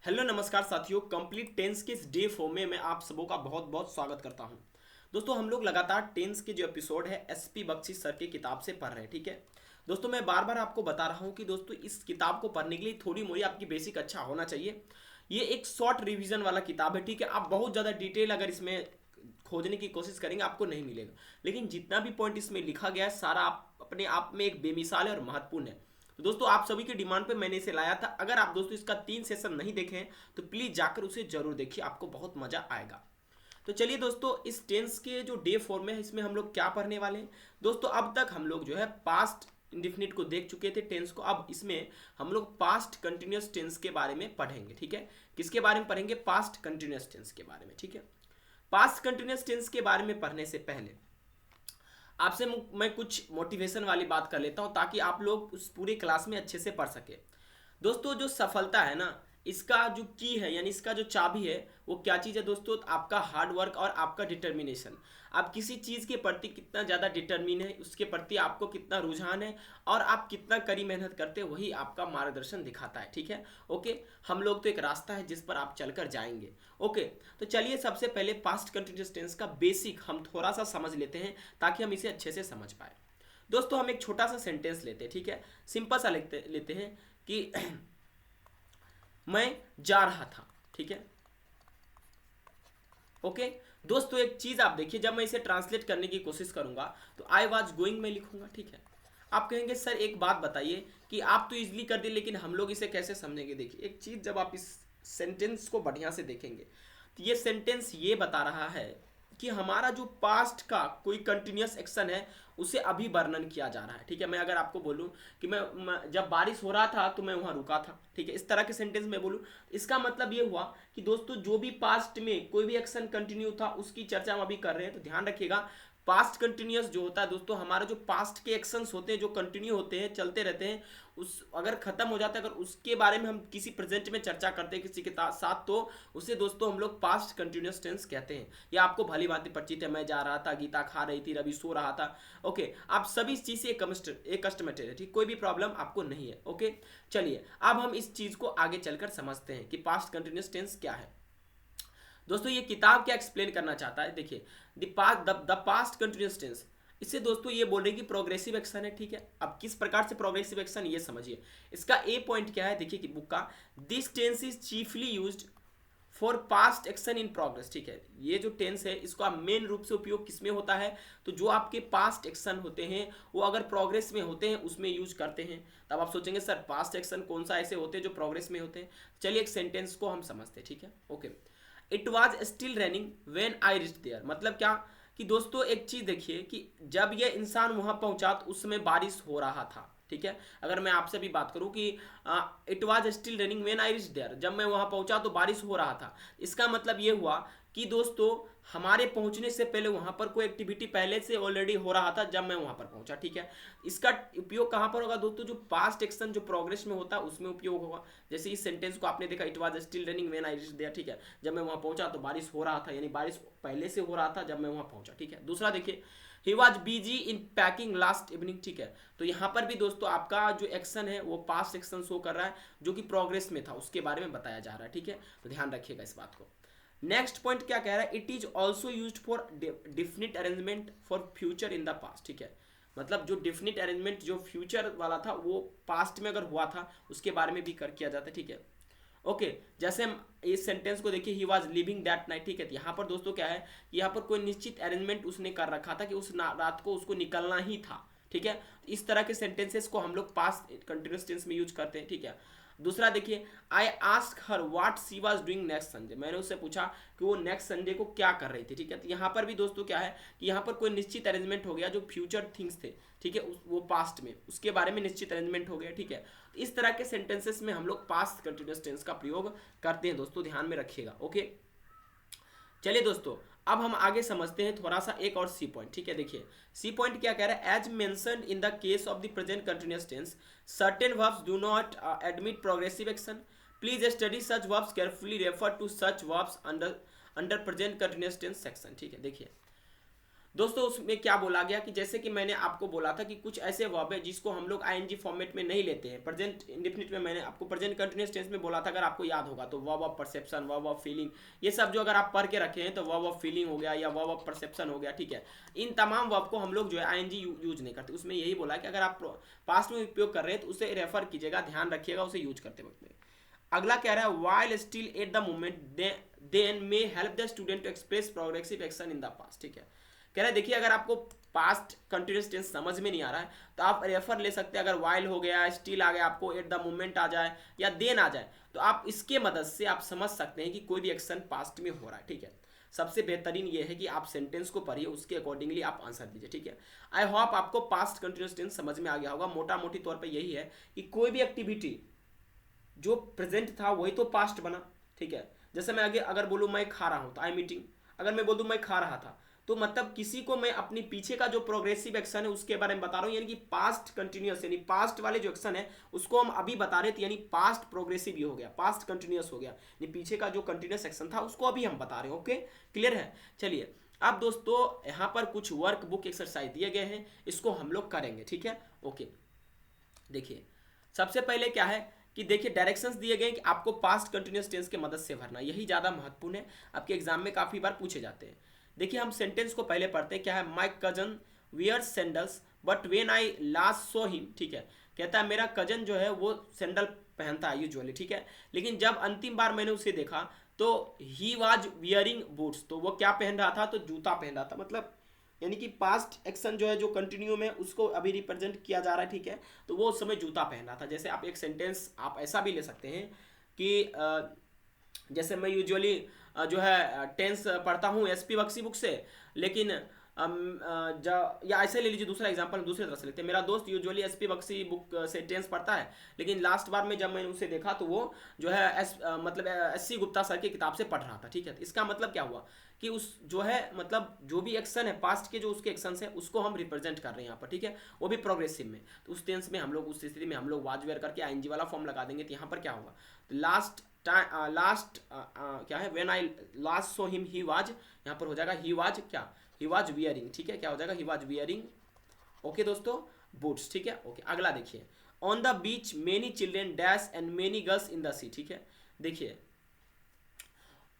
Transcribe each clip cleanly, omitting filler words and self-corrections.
Hello नमस्कार साथियों, complete tense के इस डे 4 में मैं आप सबों का बहुत बहुत स्वागत करता हूं। दोस्तों हम लोग लगातार टेंस के जो एपिसोड है एसपी बख्शी सर की किताब से पढ़ रहे हैं। ठीक है दोस्तों, मैं बार बार आपको बता रहा हूं कि दोस्तों इस किताब को पढ़ने के लिए थोड़ी मोड़ी आपकी बेसिक अच्छा होना चाहिए। ये एक शॉर्ट रिवीजन वाला किताब है। ठीक है, आप बहुत ज़्यादा डिटेल अगर इसमें खोजने की कोशिश करेंगे आपको नहीं मिलेगा, लेकिन जितना भी पॉइंट इसमें लिखा गया है सारा आप अपने आप में एक बेमिसाल है और महत्वपूर्ण है। तो दोस्तों आप सभी की डिमांड पे मैंने इसे लाया था। अगर आप दोस्तों इसका 3 सेशन नहीं देखे हैं तो प्लीज जाकर उसे जरूर देखिए, आपको बहुत मजा आएगा। तो चलिए दोस्तों, इस टेंस के जो डे 4 में है इसमें हम लोग क्या पढ़ने वाले हैं। दोस्तों अब तक हम लोग जो है पास्ट इंडिफिनिट को देख चुके थे टेंस को। अब इसमें हम लोग पास्ट कंटिन्यूस टेंस के बारे में पढ़ेंगे। ठीक है, किसके बारे में पढ़ेंगे? पास्ट कंटिन्यूस टेंस के बारे में। ठीक है, पास्ट कंटिन्यूस टेंस के बारे में पढ़ने से पहले आपसे मैं कुछ मोटिवेशन वाली बात कर लेता हूं ताकि आप लोग उस पूरी क्लास में अच्छे से पढ़ सके। दोस्तों जो सफलता है ना, इसका जो की है यानी इसका जो चाबी है वो क्या चीज़ है दोस्तों? आपका हार्ड वर्क और आपका डिटर्मिनेशन। आप किसी चीज़ के प्रति कितना ज़्यादा डिटर्मिन है, उसके प्रति आपको कितना रुझान है और आप कितना कड़ी मेहनत करते हैं, वही आपका मार्गदर्शन दिखाता है। ठीक है, ओके। हम लोग तो एक रास्ता है जिस पर आप चलकर जाएंगे। ओके, तो चलिए सबसे पहले पास्ट कंटिन्यूअस टेंस का बेसिक हम थोड़ा सा समझ लेते हैं ताकि हम इसे अच्छे से समझ पाए। दोस्तों हम एक छोटा सा सेंटेंस लेते हैं। ठीक है, सिंपल सा लेते हैं कि मैं जा रहा था। ठीक है, ओके। दोस्तों एक चीज आप देखिए, जब मैं इसे ट्रांसलेट करने की कोशिश करूंगा तो आई वॉज गोइंग में लिखूंगा। ठीक है, आप कहेंगे सर एक बात बताइए कि आप तो इजीली कर दिए लेकिन हम लोग इसे कैसे समझेंगे। देखिए एक चीज, जब आप इस सेंटेंस को बढ़िया से देखेंगे तो ये सेंटेंस ये बता रहा है कि हमारा जो पास्ट का कोई कंटिन्यूस एक्शन है उसे अभी वर्णन किया जा रहा है। ठीक है, मैं अगर आपको बोलूं कि मैं जब बारिश हो रहा था तो मैं वहां रुका था। ठीक है, इस तरह के सेंटेंस में बोलूं, इसका मतलब ये हुआ कि दोस्तों जो भी पास्ट में कोई भी एक्शन कंटिन्यू था उसकी चर्चा हम अभी कर रहे हैं। तो ध्यान रखिएगा, पास्ट कंटिन्यूस जो होता है दोस्तों, हमारे जो पास्ट के एक्शंस होते हैं जो कंटिन्यू होते हैं, चलते रहते हैं, उस अगर खत्म हो जाता है, अगर उसके बारे में हम किसी प्रेजेंट में चर्चा करते हैं किसी के साथ, तो उसे दोस्तों हम लोग पास्ट कंटिन्यूस टेंस कहते हैं। ये आपको भली भांति परिचित है। मैं जा रहा था, गीता खा रही थी, रवि सो रहा था। ओके, आप सभी इस चीज से एक कस्टमर है। ठीक, कोई भी प्रॉब्लम आपको नहीं है। ओके, चलिए अब हम इस चीज को आगे चलकर समझते हैं कि पास्ट कंटिन्यूस टेंस क्या है। दोस्तों ये किताब क्या एक्सप्लेन करना चाहता है, देखिए द पास्ट कंटिन्यूअस टेंस, इससे दोस्तों ये बोल रहे हैं कि प्रोग्रेसिव एक्शन है। ठीक है, अब किस प्रकार से प्रोग्रेसिव एक्शन ये समझिए। इसका ए पॉइंट क्या है, देखिए कि बुक का, this tense is chiefly used for past action in progress. ठीक है, ये जो टेंस है इसको आप मेन रूप से उपयोग किसमें होता है? तो जो आपके पास्ट एक्शन होते हैं वो अगर प्रोग्रेस में होते हैं उसमें यूज करते हैं। तब आप सोचेंगे सर पास्ट एक्शन कौन सा ऐसे होते हैं जो प्रोग्रेस में होते हैं। चलिए एक सेंटेंस को हम समझते हैं। ठीक है, okay. It was still running when I reach there, मतलब क्या कि दोस्तों एक चीज देखिए कि जब ये इंसान वहां पहुंचा तो उस समय बारिश हो रहा था। ठीक है, अगर मैं आपसे भी बात करूं कि it was still running when I reach there, जब मैं वहां पहुंचा तो बारिश हो रहा था, इसका मतलब ये हुआ कि दोस्तों हमारे पहुंचने से पहले वहां पर कोई एक्टिविटी पहले से ऑलरेडी हो रहा था जब मैं वहां पर पहुंचा। ठीक है, इसका उपयोग कहां पर होगा दोस्तों? जो पास्ट एक्शन जो प्रोग्रेस में होता है उसमें उपयोग होगा। जैसे इस सेंटेंस को आपने देखा, it was still running when I reach there. ठीक है, जब मैं वहां पहुंचा तो बारिश हो रहा था, यानी बारिश पहले से हो रहा था जब मैं वहां पहुंचा। ठीक है, दूसरा देखिए, he was busy in packing last evening. ठीक है, तो यहाँ पर भी दोस्तों आपका जो एक्शन है वो पास्ट एक्शन शो कर रहा है जो कि प्रोग्रेस में था, उसके बारे में बताया जा रहा है। ठीक है, तो ध्यान रखिएगा इस बात को। नेक्स्ट पॉइंट क्या कह रहा है? It is also use for definite arrangement for future in the past. ठीक है, मतलब जो डिफिनिट अरेंजमेंट जो फ्यूचर वाला था वो पास्ट में अगर हुआ था उसके बारे में भी कर किया जाता है। ठीक है, ओके। जैसे हम इस सेंटेंस को देखिए, he was living that night. ठीक है, तो यहाँ पर दोस्तों क्या है, यहाँ पर कोई निश्चित अरेंजमेंट उसने कर रखा था कि उस रात को उसको निकलना ही था। ठीक है, इस तरह के सेंटेंसेस को हम लोग पास्ट कंटिन्यूअस टेंस में यूज करते हैं। ठीक है, दूसरा देखिए, I ask her what she was doing next Sunday, मैंने उससे पूछा कि वो नेक्स्ट संडे को क्या कर रही थी। ठीक है, तो यहाँ पर भी दोस्तों क्या है कि यहाँ पर कोई निश्चित अरेंजमेंट हो गया, जो फ्यूचर थिंग्स थे। ठीक है, वो पास्ट में उसके बारे में निश्चित अरेंजमेंट हो गया। ठीक है, तो इस तरह के सेंटेंसेस में हम लोग पास्ट कंटिन्यूअस टेंस का प्रयोग करते हैं दोस्तों, ध्यान में रखिएगा। ओके, चलिए दोस्तों अब हम आगे समझते हैं थोड़ा सा एक और सी पॉइंट। ठीक है, देखिए सी पॉइंट क्या कह रहा है, as mentioned in the case of the present continuous tense certain verbs do not admit progressive action, please study such verbs carefully, refer to such verbs under present continuous tense section. ठीक है, देखिए दोस्तों उसमें क्या बोला गया कि जैसे कि मैंने आपको बोला था कि कुछ ऐसे वर्ब है जिसको हम लोग आईएनजी फॉर्मेट में नहीं लेते हैं। प्रेजेंट इंडेफिनिट में मैंने आपको प्रेजेंट कंटिन्यूअस टेंस में बोला था, अगर आपको याद होगा तो verb of perception, verb of feeling, ये सब जो अगर आप पढ़ के रखे हैं तो वर्ब ऑफ फीलिंग हो गया या वर्ब ऑफ परसेप्शन हो गया, ठीक है। इन तमाम वर्ब को हम लोग जो है आईएनजी यूज नहीं करते। उसमें यही बोला कि अगर आप पास्ट में उपयोग कर रहे हैं तो उसे रेफर कीजिएगा, ध्यान रखिएगा उसे यूज करते वक्त में। अगला कह रहा है while still at the moment then may help the student to express progressive action in the past, ठीक है। कह रहा है देखिए अगर आपको पास्ट कंटिन्यूस टेंस समझ में नहीं आ रहा है तो आप रेफर ले सकते हैं। अगर वाइल हो गया, स्टिल आ गया, आपको एट द मोमेंट आ जाए या देन आ जाए तो आप इसके मदद से आप समझ सकते हैं कि कोई भी एक्शन पास्ट में हो रहा है, ठीक है। सबसे बेहतरीन ये है कि आप सेंटेंस को पढ़िए, उसके अकॉर्डिंगली आप आंसर दीजिए, ठीक है। आई होप आपको पास्ट कंटिन्यूस टेंस समझ में आ गया होगा। मोटा मोटी तौर पर यही है कि कोई भी एक्टिविटी जो प्रेजेंट था वही तो पास्ट बना, ठीक है। जैसे मैं आगे अगर बोलूँ मैं खा रहा हूँ तो आई मीटिंग, अगर मैं बोलूँ मैं खा रहा था तो मतलब किसी को मैं अपनी पीछे का जो प्रोग्रेसिव एक्शन है उसके बारे में बता रहा हूँ, यानी कि पास्ट कंटिन्यूअस, यानी पास्ट वाले जो एक्शन है उसको हम अभी बता रहे थे, यानी पास्ट प्रोग्रेसिव ये हो गया, पास्ट कंटिन्यूअस हो गया, यानी पीछे का जो कंटिन्यूअस एक्शन था उसको अभी हम बता रहे हैं। ओके, क्लियर है। चलिए अब दोस्तों यहाँ पर कुछ वर्क बुक एक्सरसाइज दिए गए हैं, इसको हम लोग करेंगे, ठीक है। ओके, देखिए सबसे पहले क्या है कि देखिए डायरेक्शंस दिए गए कि आपको पास्ट कंटिन्यूअस टेंस के मदद से भरना, यही ज़्यादा महत्वपूर्ण है, आपके एग्जाम में काफ़ी बार पूछे जाते हैं। देखिए हम सेंटेंस को पहले पढ़ते हैं। क्या है, my cousin wears sandals but when I last saw him, ठीक है। कहता है मेरा कजन जो है वो सैंडल पहनता है यूजुअली, ठीक है, लेकिन जब अंतिम बार मैंने उसे देखा तो ही वॉज वियरिंग बूट्स, तो वो क्या पहन रहा था, तो जूता पहन रहा था। मतलब यानी कि पास्ट एक्शन जो है जो कंटिन्यू में उसको अभी रिप्रेजेंट किया जा रहा है, ठीक है, तो वो उस समय जूता पहन रहा था। जैसे आप एक सेंटेंस आप ऐसा भी ले सकते हैं कि जैसे मैं यूजुअली जो है टेंस पढ़ता हूँ एसपी बख्शी बुक से, लेकिन या ऐसे ले लीजिए दूसरा एग्जांपल दूसरी तरह से लेते हैं। मेरा दोस्त यूजुअली एसपी बख्शी बुक से टेंस पढ़ता है, लेकिन लास्ट बार में जब मैंने उसे देखा तो वो जो है मतलब एससी गुप्ता सर की किताब से पढ़ रहा था, ठीक है। तो इसका मतलब क्या हुआ कि उस जो है मतलब जो भी एक्शन है पास्ट के जो उसके एक्शन है उसको हम रिप्रेजेंट कर रहे हैं यहाँ पर, ठीक है, वो भी प्रोग्रेसिव में। तो उस टेंस में हम लोग उस स्थिति में हम लोग वाज वेयर करके आईएनजी वाला फॉर्म लगा देंगे। तो यहाँ पर क्या होगा, तो लास्ट क्या है, when I last saw him he was, यहाँ पर हो जाएगा ही वाज क्या, ही वाज वियरिंग, ठीक है, क्या हो जाएगा, ही वाज वियरिंग, ओके दोस्तों, बूट्स, ठीक है। ओके, अगला देखिए, on the beach many children dash and many girls in the sea, ठीक है। देखिए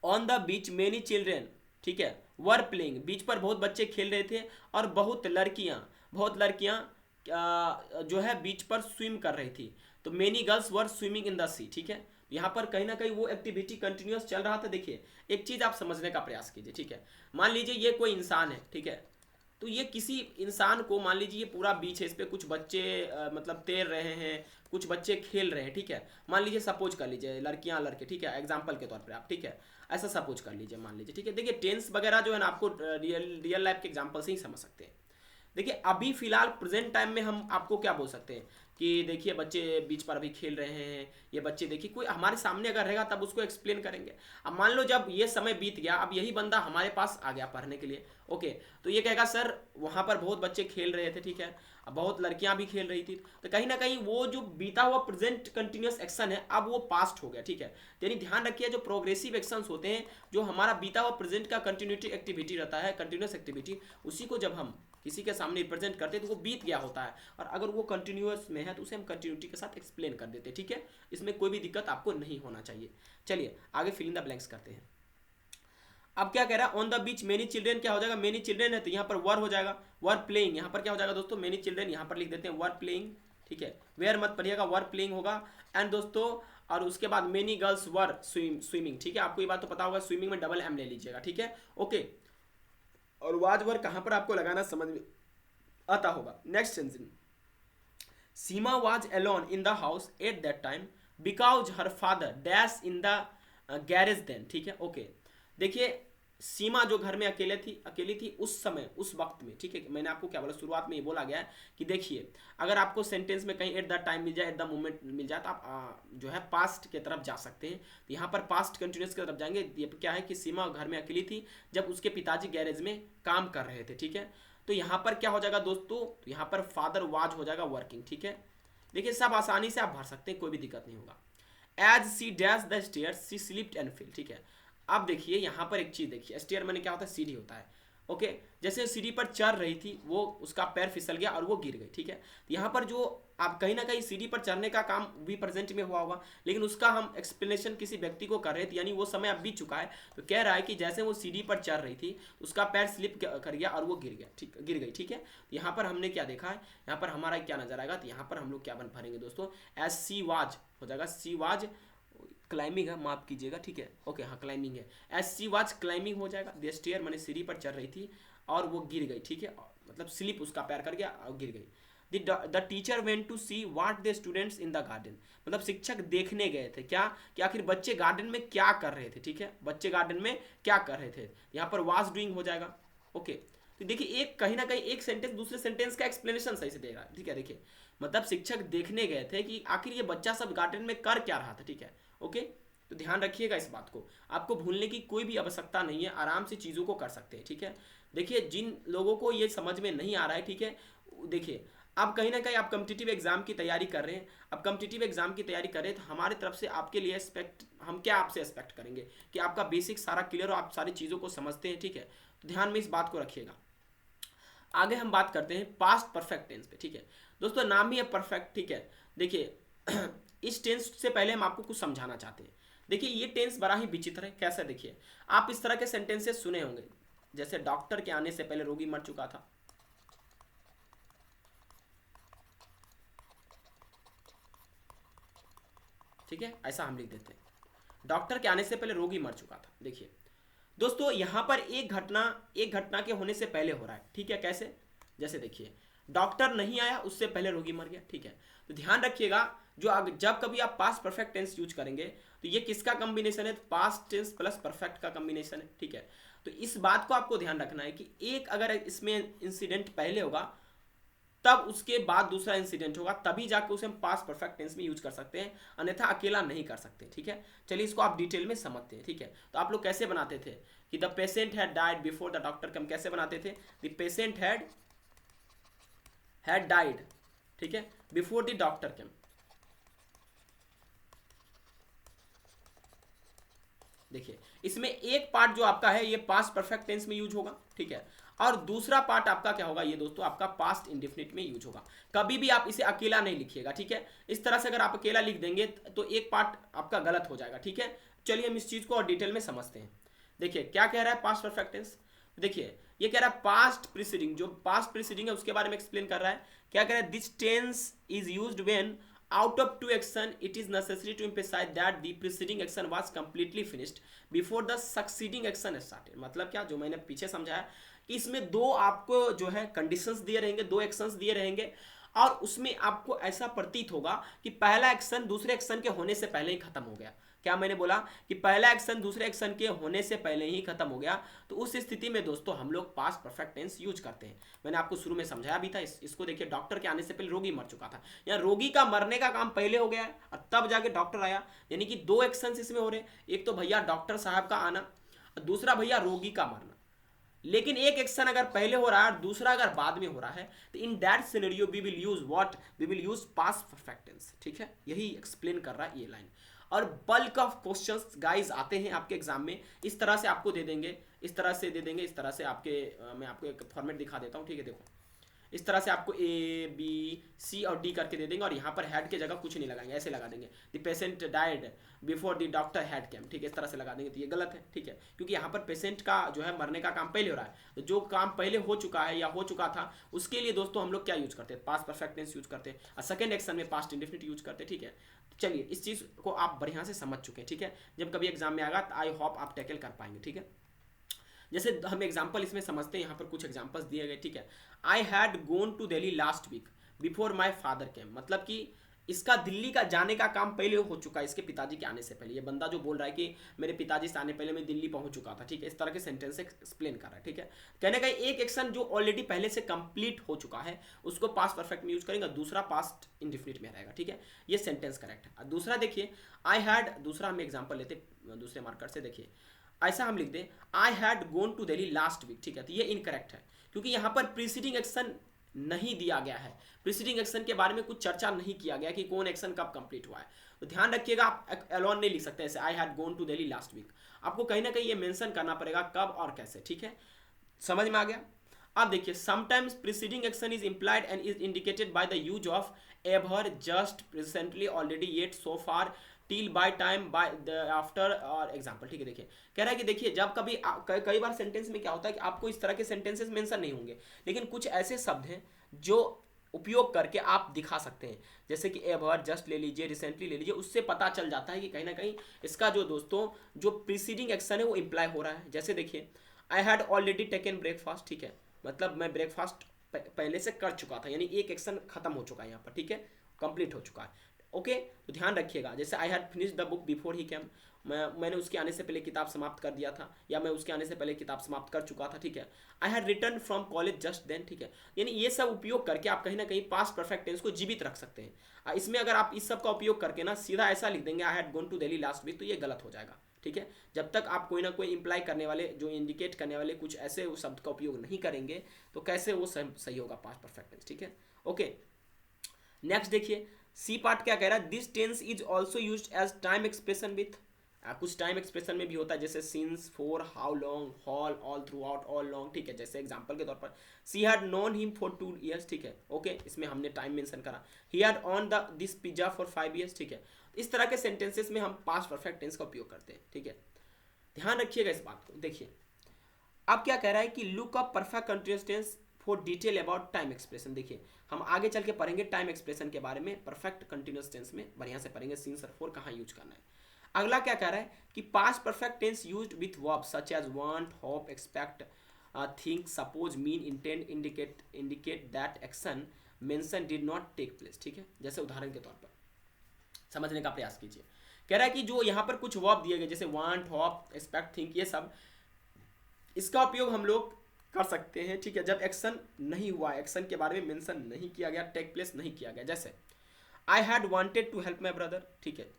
on the beach many children, ठीक है, वर प्लेइंग, बीच पर बहुत बच्चे खेल रहे थे और बहुत लड़कियां जो है बीच पर स्विम कर रही थी। तो many girls were swimming in the sea, ठीक है। यहाँ पर कहीं ना कहीं वो एक्टिविटी कंटिन्यूअस चल रहा था। देखिए एक चीज आप समझने का प्रयास कीजिए, ठीक है। मान लीजिए ये कोई इंसान है, ठीक है, तो ये किसी इंसान को मान लीजिए ये पूरा बीच है, इस पर कुछ बच्चे मतलब तैर रहे हैं, कुछ बच्चे खेल रहे हैं, ठीक है। मान लीजिए सपोज कर लीजिए लड़कियां लड़के, ठीक है, एग्जाम्पल के तौर पर आप, ठीक है, ऐसा सपोज कर लीजिए, मान लीजिए, ठीक है। देखिए टेंस वगैरह जो है ना आपको रियल लाइफ के एग्जाम्पल से ही समझ सकते हैं। देखिए अभी फिलहाल प्रेजेंट टाइम में हम आपको क्या बोल सकते हैं कि देखिए बच्चे बीच पर अभी खेल रहे हैं, ये बच्चे देखिए कोई हमारे सामने अगर रहेगा तब उसको एक्सप्लेन करेंगे। अब मान लो जब ये समय बीत गया, अब यही बंदा हमारे पास आ गया पढ़ने के लिए, ओके, तो ये कहेगा सर वहाँ पर बहुत बच्चे खेल रहे थे, ठीक है, अब बहुत लड़कियां भी खेल रही थी। तो कहीं ना कहीं वो जो बीता हुआ प्रेजेंट कंटिन्यूअस एक्शन है अब वो पास्ट हो गया, ठीक है। यानी ध्यान रखिए जो प्रोग्रेसिव एक्शंस होते हैं, जो हमारा बीता हुआ प्रेजेंट का कंटिन्यूटी एक्टिविटी रहता है, कंटिन्यूअस एक्टिविटी, उसी को जब हम किसी के सामने रिप्रेजेंट करते हैं तो वो बीत गया होता है, और अगर वो कंटिन्यूअस में है तो उसे हम कंटिन्यूटी के साथ एक्सप्लेन कर देते हैं, ठीक है। इसमें कोई भी दिक्कत आपको नहीं होना चाहिए। चलिए आगे फिल इन द ब्लैंक्स करते हैं। अब क्या कह रहा है, on the beach many children, क्या हो जाएगा, मेनी चिल्ड्रेन है तो यहाँ पर वर हो जाएगा, वर प्लेइंग, यहाँ पर क्या हो जाएगा दोस्तों, मेनी चिल्ड्रेन, यहाँ पर लिख देते हैं वर प्लेइंग, ठीक है, वेयर मत पढ़िएगा, वर प्लेइंग होगा। एंड दोस्तों और उसके बाद मेनी गर्ल्स वर स्विमिंग, ठीक है, आपको ये बात तो पता होगा, स्विमिंग में डबल एम ले लीजिएगा, ठीक है, ओके। और वाज वर कहाँ पर आपको लगाना समझ में आता होगा। Next sentence, Seema was alone in the house at that time because her father dash in the garage then, ठीक है, ओके। देखिए सीमा जो घर में अकेली थी उस समय, उस वक्त में, ठीक है। मैंने आपको क्या बोला, शुरुआत में ये बोला गया है कि देखिए अगर आपको सेंटेंस में कहीं एट द टाइम मिल जाए, एट द मोमेंट मिल जाए, तो आप जो है पास्ट की तरफ जा सकते हैं। तो यहाँ पर पास्ट कंटिन्यूस की तरफ जाएंगे। ये क्या है कि सीमा घर में अकेली थी जब उसके पिताजी गैरेज में काम कर रहे थे, ठीक है। तो यहाँ पर क्या हो जाएगा दोस्तों, तो यहाँ पर फादर वाज हो जाएगा वर्किंग, ठीक है। देखिए सब आसानी से आप भर सकते हैं, कोई भी दिक्कत नहीं होगा। As she dash the stairs she slipped and fell, ठीक है। अब देखिए यहाँ पर एक चीज देखिए, स्टेयर मैंने क्या होता है, सीढ़ी होता है। ओके, जैसे सीढ़ी पर चढ़ रही थी वो उसका पैर फिसल गया और वो गिर गई, ठीक है। तो यहाँ पर जो आप कहीं ना कहीं सीढ़ी पर चढ़ने का काम भी प्रेजेंट में हुआ होगा, लेकिन उसका हम एक्सप्लेनेशन किसी व्यक्ति को कर रहे थे, यानी वो समय अब बीत चुका है। तो कह रहा है कि जैसे वो सीढ़ी पर चढ़ रही थी उसका पैर स्लिप कर गया और वो गिर गया, ठीक, गिर गई, ठीक है। तो यहाँ पर हमने क्या देखा है, यहाँ पर हमारा क्या नजर आएगा, तो यहाँ पर हम लोग क्या बन भरेंगे दोस्तों, एज सी वाज हो जाएगा, सी वाज क्लाइंबिंग है, माफ कीजिएगा, ठीक है, ओके, हाँ क्लाइंबिंग है, एज सी वाज क्लाइंबिंग हो जाएगा, द स्टेयर मैंने सीढ़ी पर चढ़ रही थी और वो गिर गई, ठीक है, मतलब स्लिप उसका पैर कर गया और गिर गई। The teacher went to see what the students in the garden, मतलब शिक्षक देखने गए थे क्या, कि आखिर बच्चे गार्डन में क्या कर रहे थे, ठीक है, बच्चे गार्डन में क्या कर रहे थे, यहाँ पर वाज डूइंग हो जाएगा, ओके। तो देखिए एक कहीं ना कहीं एक सेंटेंस दूसरे सेंटेंस का एक्सप्लेनेशन सही से दे रहा है, ठीक है। देखिए मतलब शिक्षक देखने गए थे कि आखिर ये बच्चा सब गार्डन में कर क्या रहा था, ठीक है, ओके। तो ध्यान रखिएगा इस बात को, आपको भूलने की कोई भी आवश्यकता नहीं है, आराम से चीज़ों को कर सकते हैं, ठीक है। देखिए जिन लोगों को ये समझ में नहीं आ रहा है, ठीक है, देखिए आप कहीं ना कहीं आप कम्पिटिटिव एग्जाम की तैयारी कर रहे हैं, आप कम्पिटिटिव एग्जाम की तैयारी कर रहे हैं, तो हमारी तरफ से आपके लिए एक्सपेक्ट, हम क्या आपसे एक्सपेक्ट करेंगे कि आपका बेसिक सारा क्लियर हो, आप सारी चीज़ों को समझते हैं, ठीक है। तो ध्यान में इस बात को रखिएगा। आगे हम बात करते हैं पास्ट परफेक्ट टेंस पे, ठीक है दोस्तों, नाम ही है परफेक्ट, ठीक है। देखिए इस टेंस से पहले हम आपको कुछ समझाना चाहते हैं। देखिए ये टेंस बड़ा ही विचित्र है, कैसे, देखिए आप इस तरह के सेंटेंसेस सुने होंगे, जैसे डॉक्टर के आने से पहले रोगी मर चुका था, ठीक है, ऐसा हम लिख देते हैं, डॉक्टर के आने से पहले रोगी मर चुका था। देखिए दोस्तों यहाँ पर एक घटना के होने से पहले हो रहा है, ठीक है, कैसे, जैसे देखिए डॉक्टर नहीं आया उससे पहले रोगी मर गया, ठीक है। तो ध्यान रखिएगा जब कभी आप पास्ट परफेक्ट टेंस यूज करेंगे तो ये किसका कॉम्बिनेशन है, पास्ट टेंस प्लस परफेक्ट का कॉम्बिनेशन है, ठीक है। तो इस बात को आपको ध्यान रखना है कि एक अगर इसमें इंसिडेंट पहले होगा तब उसके बाद दूसरा इंसिडेंट होगा, तभी जाकर उसे हम पास्ट परफेक्ट टेंस में यूज कर सकते हैं, अन्यथा अकेला नहीं कर सकते, ठीक है। चलिए इसको आप डिटेल में समझते हैं, ठीक है। तो आप लोग कैसे बनाते थे कि the patient had died before the doctor come, कैसे बनाते थे, द पेशेंट हैड डाइड, ठीक है, बिफोर द डॉक्टर कम। देखिए इसमें एक पार्ट जो आपका है ये पास्ट परफेक्ट टेंस में यूज होगा, ठीक है, और दूसरा पार्ट आपका क्या होगा, ये दोस्तों आपका पास्ट इंडेफिनिट में यूज होगा। कभी भी आप इसे अकेला नहीं लिखिएगा, ठीक है। इस तरह से अगर आप अकेला लिख देंगे तो एक पार्ट आपका गलत हो जाएगा, ठीक है। चलिए हम इस चीज को और डिटेल में समझते हैं। देखिए क्या कह रहा है पास्ट परफेक्ट टेंस, देखिए ये कह रहा है पास्ट प्रीसीडिंग, जो पास्ट प्रीसीडिंग है उसके बारे में एक्सप्लेन कर रहा है। क्या कह रहा है, this tense is used when out of two action it is necessary to emphasize that the preceding action was completely finished before the succeeding action started। मतलब क्या, जो मैंने पीछे समझाया कि इसमें दो आपको जो है कंडीशंस दिए रहेंगे, दो एक्शंस दिए रहेंगे और उसमें आपको ऐसा प्रतीत होगा कि पहला एक्शन दूसरे एक्शन के होने से पहले ही खत्म हो गया। क्या मैंने बोला कि पहला एक्शन दूसरे एक्शन के होने से पहले ही खत्म हो गया, तो उस स्थिति में दोस्तों हम लोग पास्ट परफेक्ट टेंस यूज करते हैं। मैंने आपको शुरू में समझाया भी था, इसको देखिए डॉक्टर के आने से पहले रोगी मर चुका था, या रोगी का मरने का काम पहले हो गया है और तब जाके डॉक्टर आया, यानी कि दो एक्शन इसमें हो रहे हैं, एक तो भैया डॉक्टर साहब का आना और दूसरा भैया रोगी का मरना। लेकिन एक एक्शन अगर पहले हो रहा है और दूसरा अगर बाद में हो रहा है तो in that scenario we will use what, we will use past perfect tense, ठीक है। यही एक्सप्लेन कर रहा है ये लाइन। और बल्क ऑफ क्वेश्चंस गाइस आते हैं आपके एग्जाम में, इस तरह से आपको दे देंगे, इस तरह से दे देंगे, इस तरह से आपके मैं आपको एक फॉर्मेट दिखा देता हूँ, ठीक है। देखो इस तरह से आपको ए बी सी और डी करके दे देंगे और यहाँ पर हैड के जगह कुछ नहीं लगाएंगे, ऐसे लगा देंगे the patient died before the doctor had केम, ठीक है, इस तरह से लगा देंगे, तो ये गलत है, ठीक है, क्योंकि यहाँ पर पेशेंट का जो है मरने का काम पहले हो रहा है, तो जो काम पहले हो चुका है या हो चुका था उसके लिए दोस्तों हम लोग क्या यूज करते हैं, पास्ट परफेक्ट टेंस यूज करते हैं और सेकंड एक्शन में पास्ट इंडेफिनिट यूज करते हैं, ठीक है। चलिए इस चीज़ को आप बढ़िया से समझ चुके हैं, ठीक है। जब कभी एग्जाम में आएगा तो आई होप आप टैकल कर पाएंगे, ठीक है। जैसे हम एग्जाम्पल इसमें समझते हैं, यहाँ पर कुछ एग्जाम्पल्स दिए गए, ठीक है। I had gone to Delhi last week before my father came, मतलब कि इसका दिल्ली का जाने का काम पहले हो चुका है, इसके पिताजी के आने से पहले। ये बंदा जो बोल रहा है कि मेरे पिताजी से आने पहले मैं दिल्ली पहुंच चुका था, ठीक है, इस तरह के सेंटेंस एक्सप्लेन कर रहा है, ठीक है। कहने का एक एक्शन जो ऑलरेडी पहले से कंप्लीट हो चुका है उसको पास्ट परफेक्ट में यूज करेंगे, दूसरा पास्ट इंडेफिनिट में रहेगा, ठीक है। ये सेंटेंस करेक्ट है। दूसरा देखिए आई हैड, दूसरा हम एग्जाम्पल लेते दूसरे मार्कर से, देखिए ऐसा हम लिख दें I had gone to Delhi last week, ठीक है, तो ये इनकरेक्ट है क्योंकि यहाँ पर प्रीसीडिंग एक्शन नहीं दिया गया है, प्रीसीडिंग एक्शन के बारे में कुछ चर्चा नहीं किया गया कि कौन एक्शन कब कंप्लीट हुआ है। तो ध्यान रखिएगा, आप अलॉन नहीं लिख सकते ऐसे I had gone to Delhi last week, आपको कहीं ना कहीं ये मेंशन करना पड़ेगा कब और कैसे, ठीक है। समझ में आ गया। अब देखिए sometimes preceding action is implied and is indicated by the use of ever, just, presently, already, yet, so far, till, by time, by the, after और एग्जाम्पल। ठीक है, देखिए कह रहा है कि देखिए जब कभी कई बार सेंटेंस में क्या होता है कि आपको इस तरह के सेंटेंसेस मेंशन नहीं होंगे, लेकिन कुछ ऐसे शब्द हैं जो उपयोग करके आप दिखा सकते हैं, जैसे कि एवर, जस्ट ले लीजिए, रिसेंटली ले लीजिए, उससे पता चल जाता है कि कहीं ना कहीं इसका जो दोस्तों जो प्रीसीडिंग एक्शन है वो इम्प्लाई हो रहा है। जैसे देखिए I had already taken breakfast, ठीक है, मतलब मैं ब्रेकफास्ट पहले से कर चुका था, यानी एक एक्शन खत्म हो चुका है यहाँ पर, ठीक है, कंप्लीट हो चुका है। ओके, तो ध्यान रखिएगा, जैसे I had finish the book before he cam, मैंने उसके आने से पहले किताब समाप्त कर दिया था, या मैं उसके आने से पहले किताब समाप्त कर चुका था, ठीक है। I had return from college just then, ठीक है, यानी ये सब उपयोग करके आप कहीं ना कहीं पास्ट परफेक्ट टेंस को जीवित रख सकते हैं। इसमें अगर आप इस सब का उपयोग करके ना सीधा ऐसा लिख देंगे I had gone to Delhi last week, तो ये गलत हो जाएगा, ठीक है। जब तक आप कोई ना कोई इंप्लाई करने वाले, जो इंडिकेट करने वाले कुछ ऐसे शब्द का उपयोग नहीं करेंगे, तो कैसे वो सही होगा पास्ट परफेक्ट टेंस, ठीक है। ओके, नेक्स्ट देखिए सी पार्ट क्या कह रहा है, this tense is also use as time expression with, कुछ टाइम एक्सप्रेशन में भी होता है, जैसे since, for, how long, hall, all, throughout, all long, ठीक है। जैसे एग्जांपल के तौर पर she had known him for 2 years, ठीक है, ओके, इसमें हमने टाइम मेंशन करा। He had on the this pizza for 5 years, ठीक है। इस तरह के सेंटेंसेस में हम पास्ट परफेक्ट टेंस का उपयोग करते हैं, ठीक है, ध्यान रखिएगा इस बात को। देखिए अब क्या कह रहा है कि look up perfect continuous tense for detail about time expression. देखिए हम आगे चल के पढ़ेंगे टाइम एक्सप्रेशन के बारे में, परफेक्ट कंटिन्यूअस टेंस में बढ़िया से पढ़ेंगे, सिंस और फॉर कहाँ यूज करना है। अगला क्या कह रहा है कि past perfect tense used with verb such as want, hope, expect, think, suppose, mean, intend, indicate that action mention did not take place, ठीक है। जैसे उदाहरण के तौर पर समझने का प्रयास कीजिए। कह रहा है कि जो यहाँ पर कुछ वर्ब दिए गए जैसे वांट, होप, एक्सपेक्ट, थिंक, ये सब, इसका उपयोग हम लोग कर सकते हैं, ठीक है, जब एक्शन नहीं हुआ, एक्शन के बारे में मेंशन नहीं किया गया, टेक प्लेस नहीं किया गया। जैसे I had wanted to help my brother, ठीक है,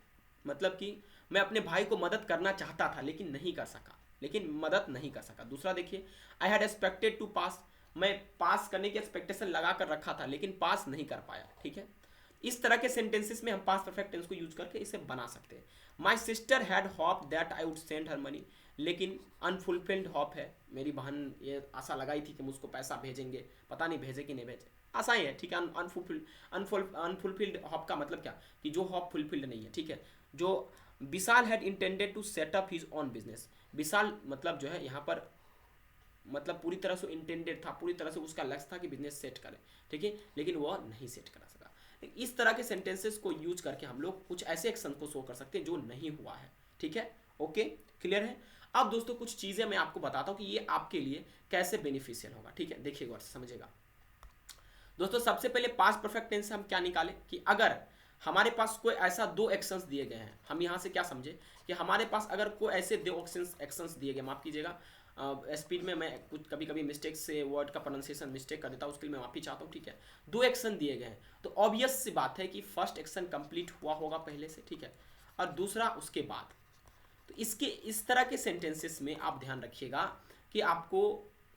मतलब कि मैं अपने भाई को मदद करना चाहता था लेकिन नहीं कर सका, लेकिन मदद नहीं कर सका। दूसरा देखिए आई हैड एक्सपेक्टेड टू पास, मैं पास करने की एक्सपेक्टेशन लगा कर रखा था लेकिन पास नहीं कर पाया, ठीक है। इस तरह के सेंटेंसेस में हम पास्ट परफेक्ट टेंस को यूज करके इसे बना सकते हैं। My sister had hope that I would send her money, लेकिन अनफुलफिल्ड होप है, मेरी बहन ये आशा लगाई थी कि मुझको पैसा भेजेंगे, पता नहीं भेजे कि नहीं भेजे, आशा ही है, ठीक है। अनफुलफिल्ड होप का मतलब क्या कि जो होप फुलफिल्ड नहीं है, ठीक है। जो Vishal had intended to set up his own business, Vishal मतलब जो है यहाँ पर मतलब पूरी तरह से इंटेंडेड था, पूरी तरह से उसका लक्ष्य था कि बिजनेस सेट करे, ठीक है, लेकिन वह नहीं सेट करा सका। इस तरह के सेंटेंसेस को यूज करके हम लोग कुछ ऐसे एक्शन को शो कर सकते हैं जो नहीं हुआ है, ठीक है। ओके, क्लियर है। अब दोस्तों कुछ चीजें मैं आपको बताता हूं कि ये आपके लिए कैसे बेनिफिशियल होगा, ठीक है, देखिएगा और समझिएगा। दोस्तों सबसे पहले पास्ट परफेक्ट टेंस से हम क्या निकालें कि अगर हमारे पास कोई ऐसा दो एक्शंस दिए गए हैं, हम यहाँ से क्या समझे कि हमारे पास अगर कोई ऐसे दो एक्शंस दिए गए, माफ कीजिएगा स्पीड में मैं कुछ कभी कभी मिस्टेक से वर्ड का प्रोनाउंसिएशन मिस्टेक कर देता हूँ, उसके लिए मैं माफी चाहता हूँ, ठीक है। दो एक्शन दिए गए हैं तो ऑब्वियस सी बात है कि फर्स्ट एक्शन कंप्लीट हुआ होगा पहले से, ठीक है, और दूसरा उसके बाद। तो इसके इस तरह के सेंटेंसेस में आप ध्यान रखिएगा कि आपको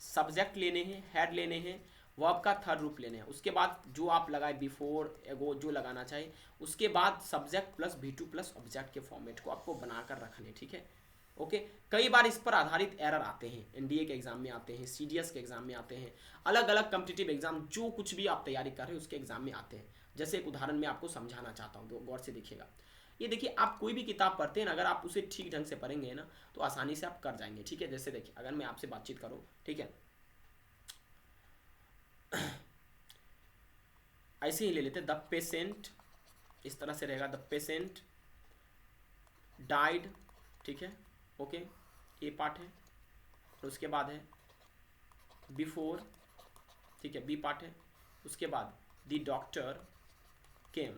सब्जेक्ट लेने हैं, हैड लेने हैं, वर्ब का थर्ड रूप लेने हैं, उसके बाद जो आप लगाए बिफोर, एगो, जो लगाना चाहिए, उसके बाद subject plus V2 plus object के फॉर्मेट को आपको बनाकर रखने, ठीक है। ओके, कई बार इस पर आधारित एरर आते हैं, एनडीए के एग्जाम में आते हैं, सीडीएस के एग्जाम में आते हैं, अलग अलग कॉम्पिटिटिव एग्जाम जो कुछ भी आप तैयारी कर रहे हैं उसके एग्जाम में आते हैं। जैसे एक उदाहरण में आपको समझाना चाहता हूँ, तो गौर से देखिएगा। ये देखिए आप कोई भी किताब पढ़ते हैं ना, अगर आप उसे ठीक ढंग से पढ़ेंगे ना तो आसानी से आप कर जाएंगे, ठीक है। जैसे देखिए अगर मैं आपसे बातचीत करूँ, ठीक है, ऐसे ही ले लेते द पेशेंट, इस तरह से रहेगा द पेशेंट डाइड, ठीक है, ओके, ये पार्ट है। और उसके बाद है बिफोर, ठीक है, बी पार्ट है। उसके बाद द डॉक्टर केम,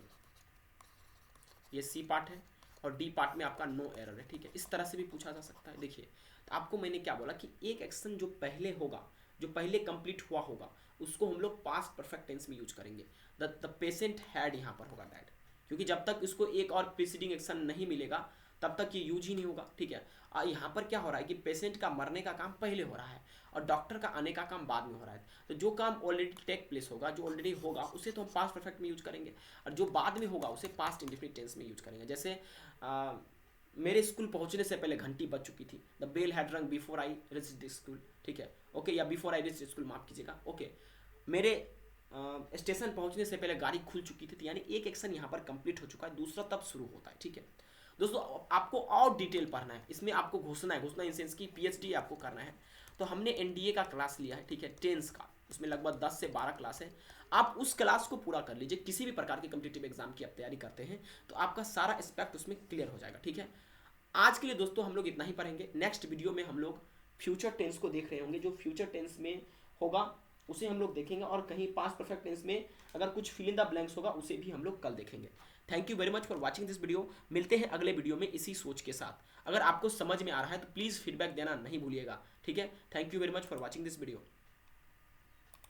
ये सी पार्ट है। और डी पार्ट में आपका नो एरर है, ठीक है। इस तरह से भी पूछा जा सकता है। देखिए तो आपको मैंने क्या बोला कि एक एक्शन जो पहले होगा, जो पहले कंप्लीट हुआ होगा, उसको हम लोग पास्ट परफेक्ट टेंस में यूज करेंगे। द पेशेंट हैड यहाँ पर होगा डैड, क्योंकि जब तक इसको एक और प्रीसीडिंग एक्शन नहीं मिलेगा तब तक ये यूज ही नहीं होगा, ठीक है। यहाँ पर क्या हो रहा है कि पेशेंट का मरने का काम पहले हो रहा है और डॉक्टर का आने का काम बाद में हो रहा है। तो जो काम ऑलरेडी टेक प्लेस होगा, जो ऑलरेडी होगा, उसे तो हम पास्ट परफेक्ट में यूज करेंगे, और जो बाद में होगा उसे पास्ट इंडेफिनिट टेंस में यूज करेंगे। जैसे मेरे स्कूल पहुंचने से पहले घंटी बज चुकी थी। द बेल हैड रंग before I reach the school, ठीक है, ओके, या बिफोर आई रीच स्कूल, माफ कीजिएगा, ओके। मेरे स्टेशन पहुंचने से पहले गाड़ी खुल चुकी थी, यानी एक एक्शन यहाँ पर कंप्लीट हो चुका है, दूसरा तब शुरू होता है, ठीक है। दोस्तों आपको और डिटेल पढ़ना है, इसमें आपको घोषणा है, घोषणा इन सेंस की पीएचडी आपको करना है। तो हमने एनडीए का क्लास लिया है, ठीक है, टेंस का, उसमें लगभग 10 से 12 क्लास है। आप उस क्लास को पूरा कर लीजिए, किसी भी प्रकार के कम्पिटिटिव एग्जाम की आप तैयारी करते हैं तो आपका सारा एस्पेक्ट उसमें क्लियर हो जाएगा, ठीक है। आज के लिए दोस्तों हम लोग इतना ही पढ़ेंगे। नेक्स्ट वीडियो में हम लोग फ्यूचर टेंस को देख रहे होंगे, जो फ्यूचर टेंस में होगा उसे हम लोग देखेंगे, और कहीं पास्ट परफेक्ट टेंस में अगर कुछ फिल इन द ब्लैंक्स होगा उसे भी हम लोग कल देखेंगे। Thank you very much for watching this video. मिलते हैं अगले वीडियो में इसी सोच के साथ। अगर आपको समझ में आ रहा है तो प्लीज़ फीडबैक देना नहीं भूलिएगा, ठीक है। Thank you very much for watching this video.